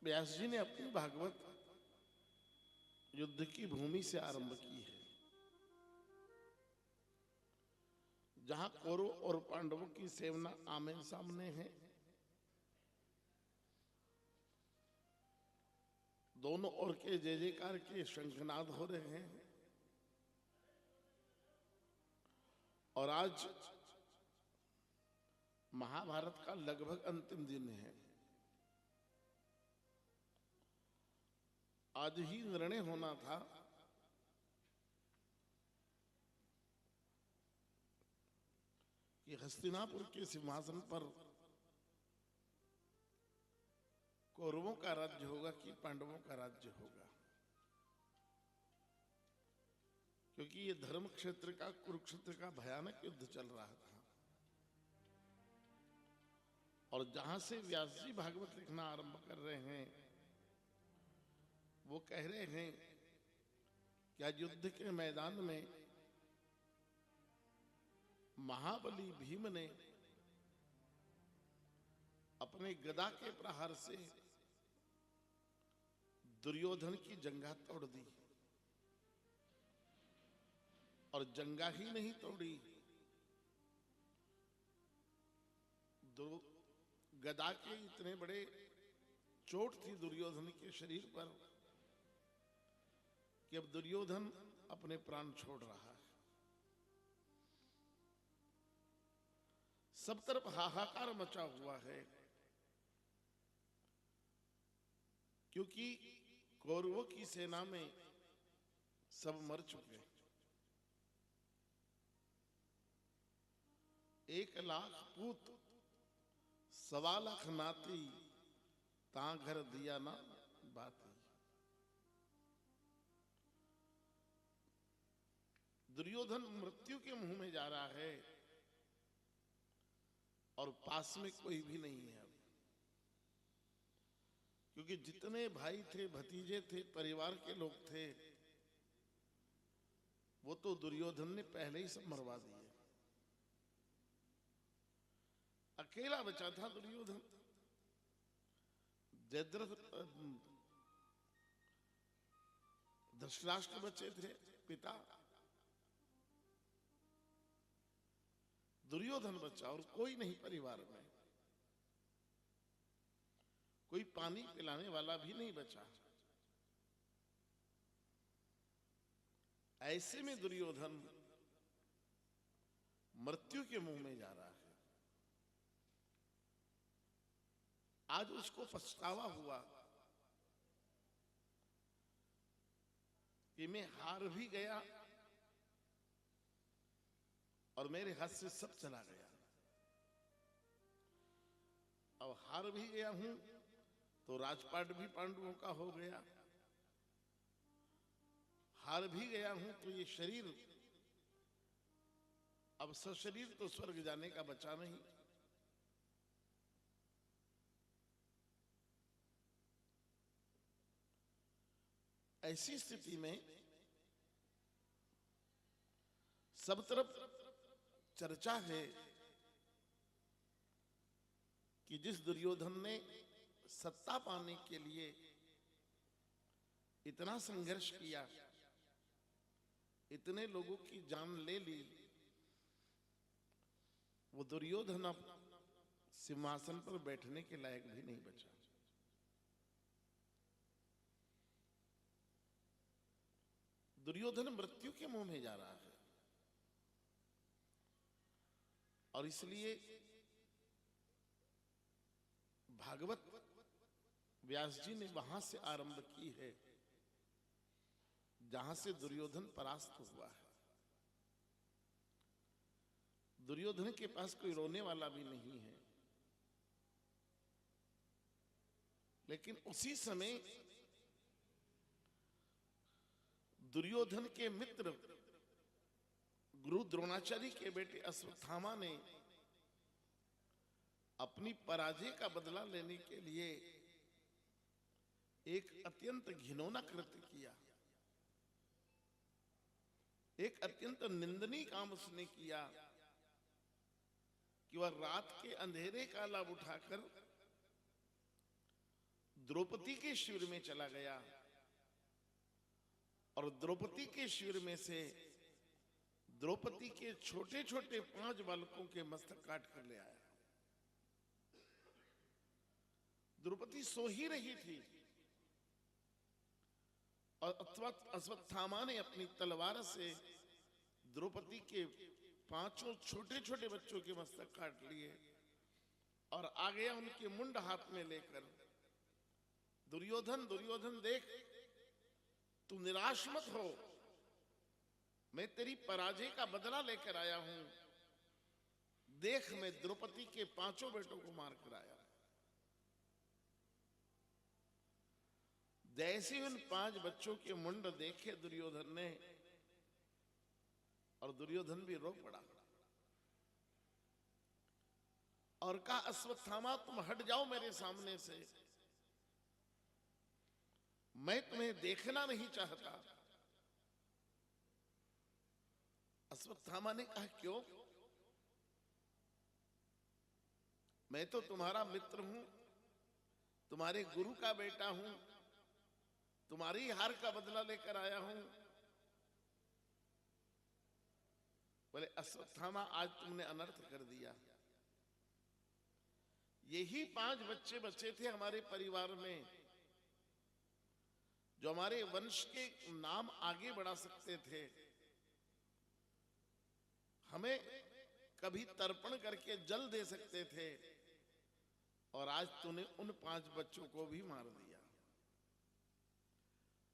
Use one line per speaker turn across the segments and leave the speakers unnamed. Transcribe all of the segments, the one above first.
व्यास जी ने अपनी भागवत युद्ध की भूमि से आरंभ की है, जहां कौरव और पांडवों की सेना आमने सामने है। दोनों ओर के जय जयकार के शंखनाद हो रहे हैं। और आज महाभारत का लगभग अंतिम दिन है। आज ही निर्णय होना था कि हस्तिनापुर के सिंहासन पर कौरवों का राज्य होगा कि पांडवों का राज्य होगा, क्योंकि ये धर्म क्षेत्र का, कुरुक्षेत्र का भयानक युद्ध चल रहा था। और जहां से व्यास जी भागवत लिखना आरंभ कर रहे हैं, वो कह रहे हैं कि आज युद्ध के मैदान में महाबली भीम ने अपने गदा के प्रहार से दुर्योधन की जंगा तोड़ दी। और जंगा ही नहीं तोड़ी, गदा के इतने बड़े चोट थी दुर्योधन के शरीर पर कि अब दुर्योधन अपने प्राण छोड़ रहा है। सब तरफ हाहाकार मचा हुआ है, क्योंकि कौरवों की सेना में सब मर चुके। 1,00,000 पूत, 1,25,000 नाती, ता घर दिया ना बाती। दुर्योधन मृत्यु के मुंह में जा रहा है और पास में कोई भी नहीं है। क्योंकि जितने भाई थे, भतीजे थे, परिवार के लोग थे, वो तो दुर्योधन ने पहले ही सब मरवा दिए। अकेला बचा था दुर्योधन। जयद्रथ, धृतराष्ट्र बचे थे पिता, दुर्योधन बचा और कोई नहीं परिवार में। कोई पानी पिलाने वाला भी नहीं बचा। ऐसे में दुर्योधन मृत्यु के मुंह में जा रहा है। आज उसको पछतावा हुआ कि मैं हार भी गया और मेरे हाथ से सब चला गया। अब हार भी गया हूं तो राजपाट भी पांडवों का हो गया। हार भी गया हूं तो ये शरीर, अब सशरीर तो स्वर्ग जाने का बचा नहीं। ऐसी स्थिति में सब तरफ चर्चा है कि जिस दुर्योधन ने सत्ता पाने के लिए इतना संघर्ष किया, इतने लोगों की जान ले ली, वो दुर्योधन अब सिंहासन पर बैठने के लायक भी नहीं बचा। दुर्योधन मृत्यु के मुंह में जा रहा है। और इसलिए भागवत व्यास जी ने वहां से आरंभ की है जहां से दुर्योधन परास्त हुआ है। दुर्योधन के पास कोई रोने वाला भी नहीं है। लेकिन उसी समय दुर्योधन के मित्र गुरु द्रोणाचार्य के बेटे अश्वत्थामा ने अपनी पराजय का बदला लेने के लिए एक अत्यंत घिनौना कृत्य किया। एक अत्यंत निंदनीय काम उसने किया कि वह रात के अंधेरे का लाभ उठाकर द्रौपदी के शिविर में चला गया और द्रौपदी के शिविर में से द्रौपदी के छोटे छोटे 5 बालकों के मस्तक काट कर ले आया। द्रौपदी सो ही रही थी और अश्वत्थामा ने अपनी तलवार से द्रौपदी के 5 छोटे छोटे बच्चों के मस्तक काट लिए और आ गया उनके मुंड हाथ में लेकर। दुर्योधन दुर्योधन देख, तू निराश मत हो, मैं तेरी पराजय का बदला लेकर आया हूं। देख, मैं द्रौपदी के 5 बेटों को मार कर आया। जैसे उन 5 बच्चों के मुंड देखे दुर्योधन ने, और दुर्योधन भी रो पड़ा और कहा, अश्वत्थामा तुम हट जाओ मेरे सामने से, मैं तुम्हें देखना नहीं चाहता। अश्वत्थामा ने कहा, क्यों? मैं तो तुम्हारा मित्र हूं, तुम्हारे गुरु का बेटा हूं, तुम्हारी हार का बदला लेकर आया हूं। बोले, अश्वत्थामा आज तुमने अनर्थ कर दिया। यही 5 बच्चे बचे थे हमारे परिवार में जो हमारे वंश के नाम आगे बढ़ा सकते थे। हमें कभी तर्पण करके जल दे सकते थे और आज तूने उन 5 बच्चों को भी मार दिया।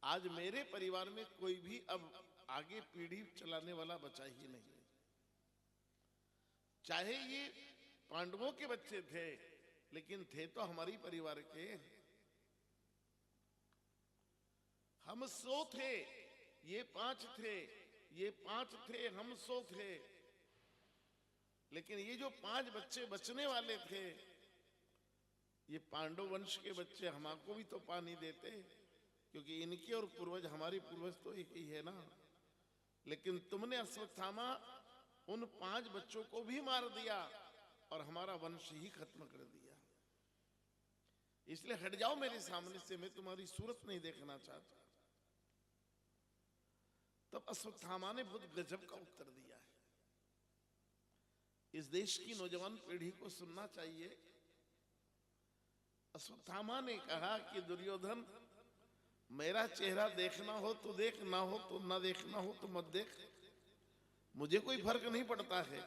आज मेरे परिवार में कोई भी अब आगे पीढ़ी चलाने वाला बचा ही नहीं। चाहे ये पांडवों के बच्चे थे, लेकिन थे तो हमारी परिवार के। हम 100 थे, ये 5 थे, ये 5 थे, हम 100 थे। लेकिन ये जो 5 बच्चे बचने वाले थे, ये पांडव वंश के बच्चे हमको भी तो पानी देते, क्योंकि इनके और पूर्वज, हमारी पूर्वज तो एक ही है ना। लेकिन तुमने अश्वत्थामा उन 5 बच्चों को भी मार दिया और हमारा वंश ही खत्म कर दिया। इसलिए हट जाओ मेरे सामने से, मैं तुम्हारी सूरत नहीं देखना चाहता। तब अश्वत्थामा ने बहुत गजब का उत्तर दिया है। इस देश की नौजवान पीढ़ी को सुनना चाहिए। अश्वत्थामा ने कहा कि दुर्योधन, मेरा चेहरा देखना हो तो देख, ना हो तो ना देखना हो तो मत देख, मुझे कोई फर्क नहीं पड़ता है।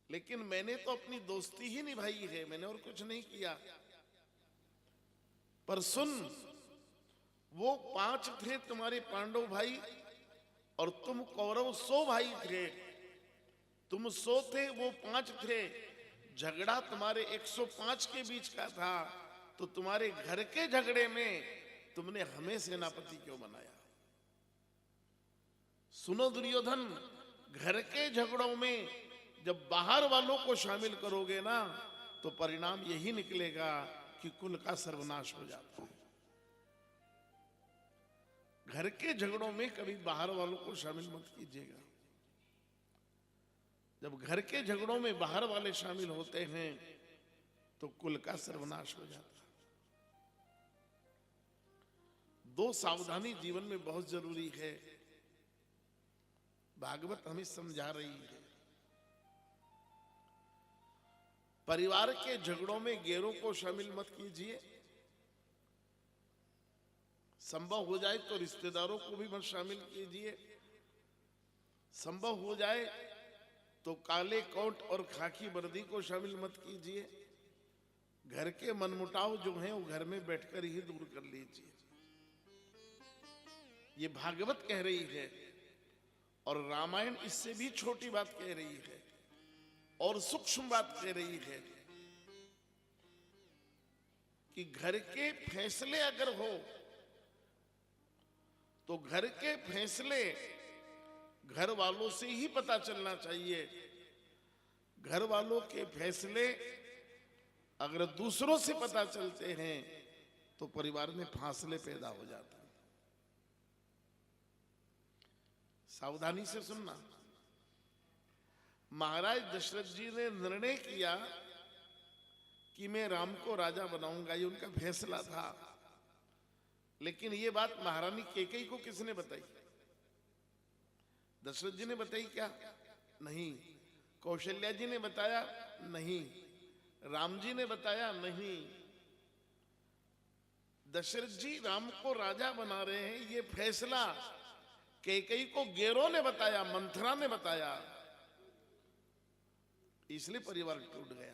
लेकिन मैंने तो अपनी दोस्ती ही निभाई है, मैंने और कुछ नहीं किया। पर सुन, वो 5 थे तुम्हारे पांडव भाई और तुम कौरव 100 भाई थे। तुम 100 थे, वो 5 थे। झगड़ा तुम्हारे 105 के बीच का था, तो तुम्हारे घर के झगड़े में तुमने हमें सेनापति क्यों बनाया? सुनो दुर्योधन, घर के झगड़ों में जब बाहर वालों को शामिल करोगे ना, तो परिणाम यही निकलेगा कि कुल का सर्वनाश हो जाता है। घर के झगड़ों में कभी बाहर वालों को शामिल मत कीजिएगा। जब घर के झगड़ों में बाहर वाले शामिल होते हैं तो कुल का सर्वनाश हो जाता है। 2 सावधानी जीवन में बहुत जरूरी है। भागवत हमें समझा रही है। परिवार के झगड़ों में गैरों को शामिल मत कीजिए। संभव हो जाए तो रिश्तेदारों को भी मत शामिल कीजिए। संभव हो जाए तो काले कोट और खाकी वर्दी को शामिल मत कीजिए। घर के मनमुटाव जो हैं वो घर में बैठकर ही दूर कर लीजिए। ये भागवत कह रही है और रामायण इससे भी छोटी बात कह रही है और सूक्ष्म बात कह रही है कि घर के फैसले अगर हो तो घर के फैसले घर वालों से ही पता चलना चाहिए। घर वालों के फैसले अगर दूसरों से पता चलते हैं तो परिवार में फासले पैदा हो जाते हैं। सावधानी से सुनना। महाराज दशरथ जी ने निर्णय किया कि मैं राम को राजा बनाऊंगा, ये उनका फैसला था। लेकिन ये बात महारानी कैकेयी को किसने बताई? दशरथ जी ने बताई क्या? नहीं। कौशल्या जी ने बताया? नहीं। राम जी ने बताया? नहीं। दशरथ जी राम को राजा बना रहे हैं, ये फैसला कैकेयी को गेरो ने बताया, मंथरा ने बताया, इसलिए परिवार टूट गया।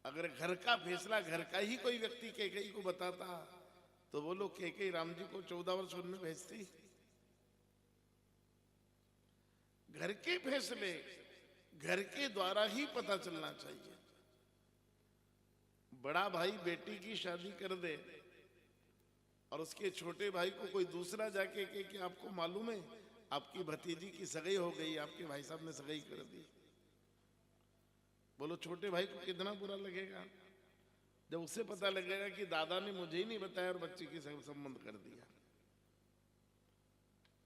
अगर घर का फैसला घर का ही कोई व्यक्ति कैकेयी को बताता तो बोलो कैकेयी राम जी को 14 वर्ष वन में भेजती। घर के फैसले घर के द्वारा ही पता चलना चाहिए। बड़ा भाई बेटी की शादी कर दे और उसके छोटे भाई को कोई दूसरा जाके कहे कि आपको मालूम है आपकी भतीजी की सगाई हो गई, आपके भाई साहब ने सगाई कर दी, बोलो छोटे भाई को कितना बुरा लगेगा जब उसे पता लगेगा कि दादा ने मुझे ही नहीं बताया और बच्चे की संबंध कर दिया।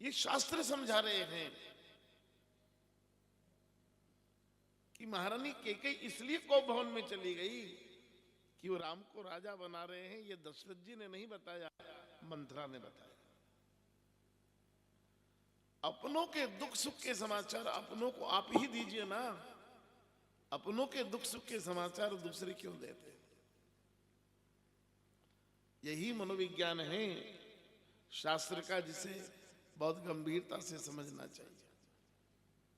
ये शास्त्र समझा रहे हैं कि महारानी कैकेयी इसलिए कोप भवन में चली गई कि वो राम को राजा बना रहे हैं, ये दशरथ जी ने नहीं बताया, मंथरा ने बताया। अपनों के दुख सुख के समाचार अपनों को आप ही दीजिए ना। अपनों के दुख सुख के समाचार दूसरे क्यों देते? यही मनोविज्ञान है शास्त्र का, जिसे बहुत गंभीरता से समझना चाहिए।